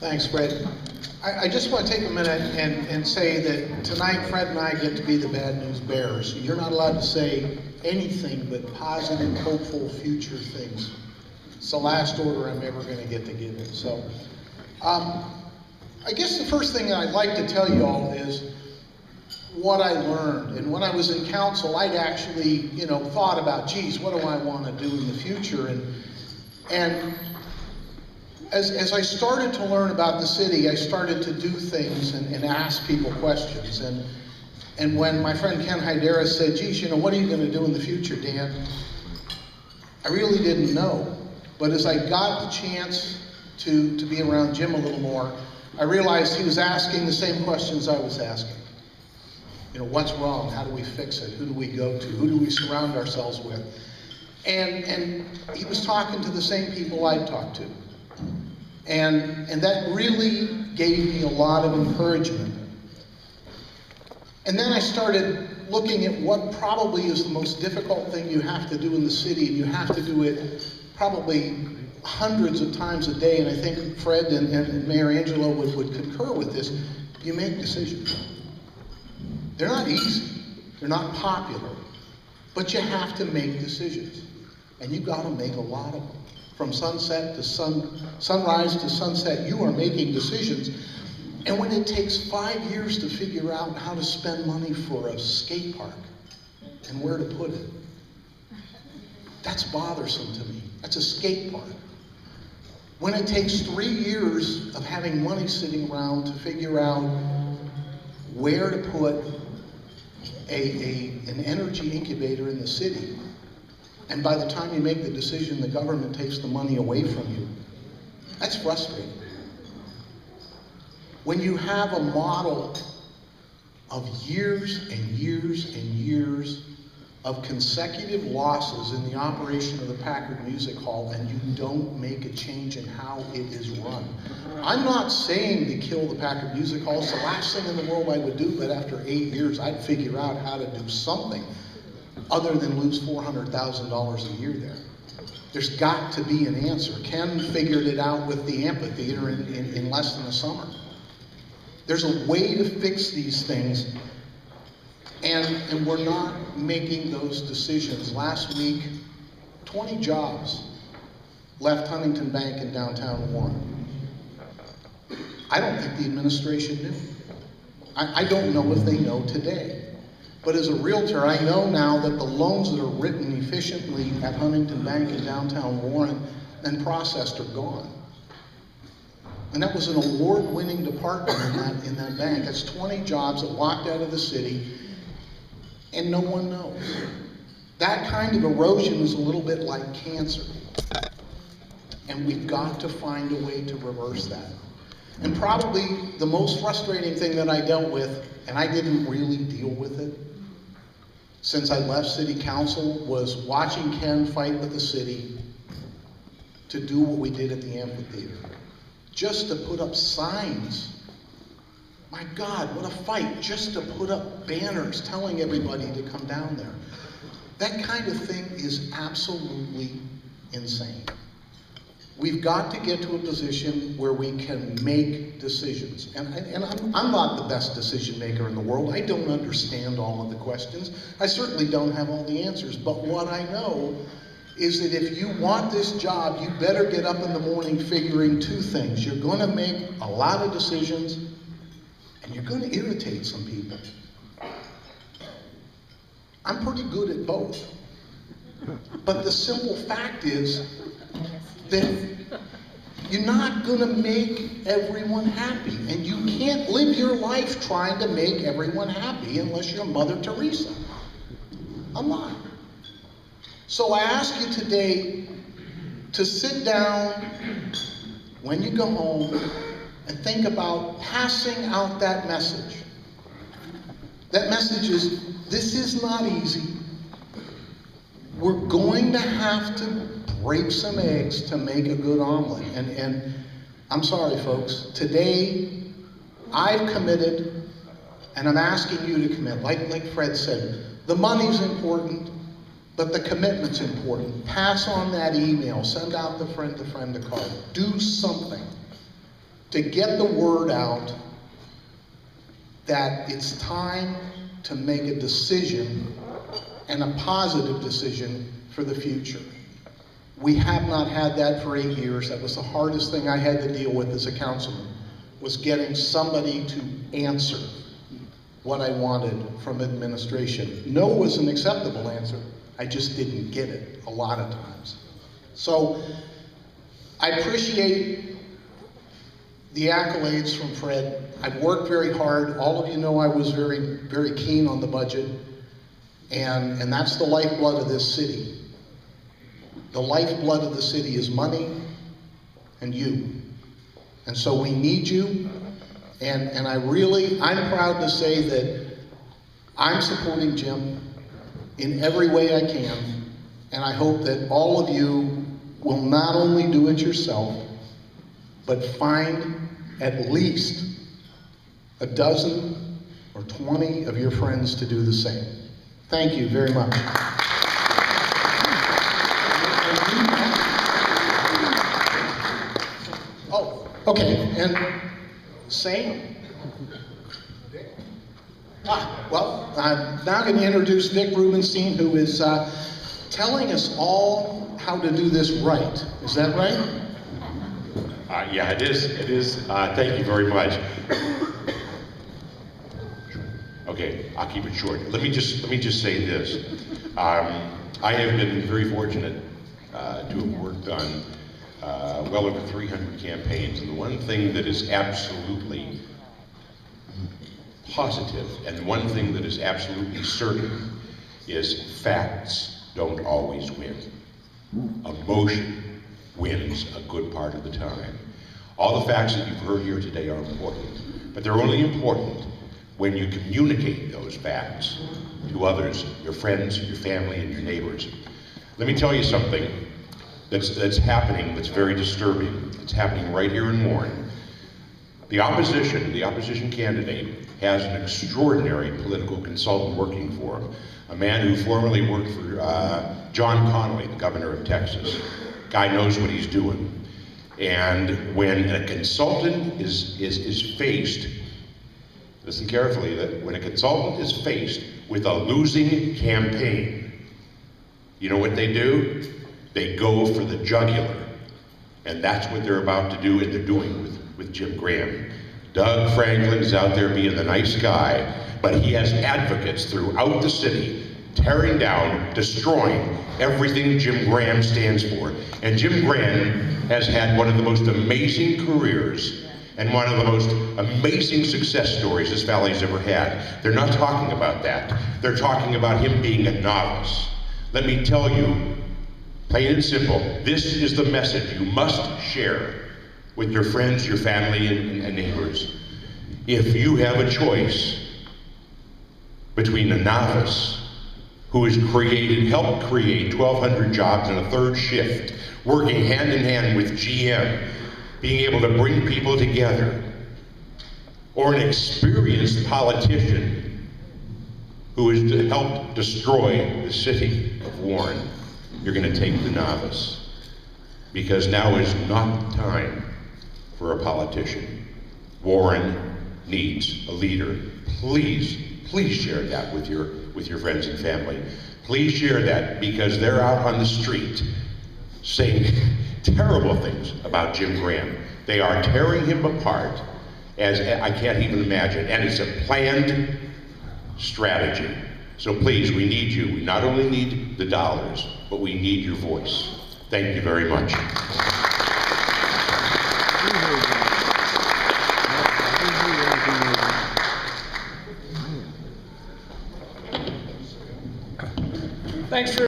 Thanks, Fred. I just want to take a minute and say that tonight Fred and I get to be the bad news bearers. You're not allowed to say anything but positive, hopeful, future things. It's the last order I'm ever going to get to give it. So, I guess the first thing I'd like to tell you all is what I learned. And when I was in council, I'd actually, thought about, geez, what do I want to do in the future? And as I started to learn about the city, I started to do things and ask people questions. And when my friend Ken Hydera said, geez, what are you going to do in the future, Dan? I really didn't know. But as I got the chance to be around Jim a little more, I realized he was asking the same questions I was asking. What's wrong? How do we fix it? Who do we go to? Who do we surround ourselves with? And he was talking to the same people I'd talked to. And that really gave me a lot of encouragement. And then I started looking at what probably is the most difficult thing you have to do in the city, and you have to do it probably hundreds of times a day, and I think Fred and Mayor Angelo would concur with this. You make decisions. They're not easy, they're not popular, but you have to make decisions. And you've got to make a lot of them. From sunset to sunrise to sunset, you are making decisions. And when it takes 5 years to figure out how to spend money for a skate park and where to put it, that's bothersome to me. That's a skate park. When it takes 3 years of having money sitting around to figure out where to put an energy incubator in the city, and by the time you make the decision, the government takes the money away from you, that's frustrating. When you have a model of years and years and years of consecutive losses in the operation of the Packard Music Hall, and you don't make a change in how it is run. I'm not saying to kill the Packard Music Hall. It's the last thing in the world I would do, but after 8 years, I'd figure out how to do something other than lose $400,000 a year there. There's got to be an answer. Ken figured it out with the amphitheater in less than a summer. There's a way to fix these things, and we're not making those decisions. Last week, 20 jobs left Huntington Bank in downtown Warren. I don't think the administration knew. I don't know if they know today. But as a realtor, I know now that the loans that are written efficiently at Huntington Bank in downtown Warren and processed are gone. And that was an award-winning department in that bank. That's 20 jobs that walked out of the city, and no one knows. That kind of erosion is a little bit like cancer. And we've got to find a way to reverse that. And probably the most frustrating thing that I dealt with, and I didn't really deal with it since I left city council, was watching Ken fight with the city to do what we did at the amphitheater. Just to put up signs. My God, what a fight, just to put up banners telling everybody to come down there. That kind of thing is absolutely insane. We've got to get to a position where we can make decisions. And I'm not the best decision maker in the world. I don't understand all of the questions. I certainly don't have all the answers. But what I know is that if you want this job, you better get up in the morning figuring two things. You're going to make a lot of decisions, and you're going to irritate some people. I'm pretty good at both. But the simple fact is that you're not going to make everyone happy. And you can't live your life trying to make everyone happy unless you're Mother Teresa. I'm not. So I ask you today to sit down when you go home and think about passing out that message. That message is, this is not easy. We're going to have to break some eggs to make a good omelet. And I'm sorry, folks. Today, I've committed, and I'm asking you to commit. Like Fred said, the money's important, but the commitment's important. Pass on that email. Send out the friend-to-friend card. Do something. to get the word out that it's time to make a decision, and a positive decision for the future. We have not had that for 8 years. That was the hardest thing I had to deal with as a councilman, was getting somebody to answer what I wanted from administration. No was an acceptable answer. I just didn't get it a lot of times. So I appreciate the accolades from Fred. I've worked very hard. All of you know I was very, very keen on the budget. And that's the lifeblood of this city. The lifeblood of the city is money and you. And so we need you. And I'm proud to say that I'm supporting Jim in every way I can. And I hope that all of you will not only do it yourself, but find at least a dozen or 20 of your friends to do the same. Thank you very much. Oh, okay, and same. Well, I'm now going to introduce Vic Rubenstein, who is telling us all how to do this right. Is that right? Yeah, it is. It is. Thank you very much. Okay, I'll keep it short. Let me just say this. I have been very fortunate to have worked on well over 300 campaigns, and the one thing that is absolutely positive, and the one thing that is absolutely certain, is facts don't always win. Emotion wins a good part of the time. All the facts that you've heard here today are important, but they're only important when you communicate those facts to others, your friends, your family, and your neighbors. Let me tell you something that's happening that's very disturbing. It's happening right here in Warren. The opposition candidate has an extraordinary political consultant working for him, a man who formerly worked for John Connally, the governor of Texas. Guy knows what he's doing. And when a consultant is faced, listen carefully, that when a consultant is faced with a losing campaign, you know what they do? They go for the jugular. And that's what they're about to do, and they're doing with Jim Graham. Doug Franklin is out there being the nice guy, but he has advocates throughout the city tearing down, destroying everything Jim Graham stands for. And Jim Graham has had one of the most amazing careers and one of the most amazing success stories this valley's ever had. They're not talking about that. They're talking about him being a novice. Let me tell you, plain and simple, this is the message you must share with your friends, your family, and neighbors. If you have a choice between a novice who has helped create 1,200 jobs in a third shift, working hand in hand with GM, being able to bring people together, or an experienced politician who has helped destroy the city of Warren, you're going to take the novice. Because now is not time for a politician. Warren needs a leader. Please share that with your friends and family. Please share that, because they're out on the street saying terrible things about Jim Graham. They are tearing him apart as I can't even imagine, and it's a planned strategy. So please, we need you. We not only need the dollars, but we need your voice. Thank you very much. Thanks for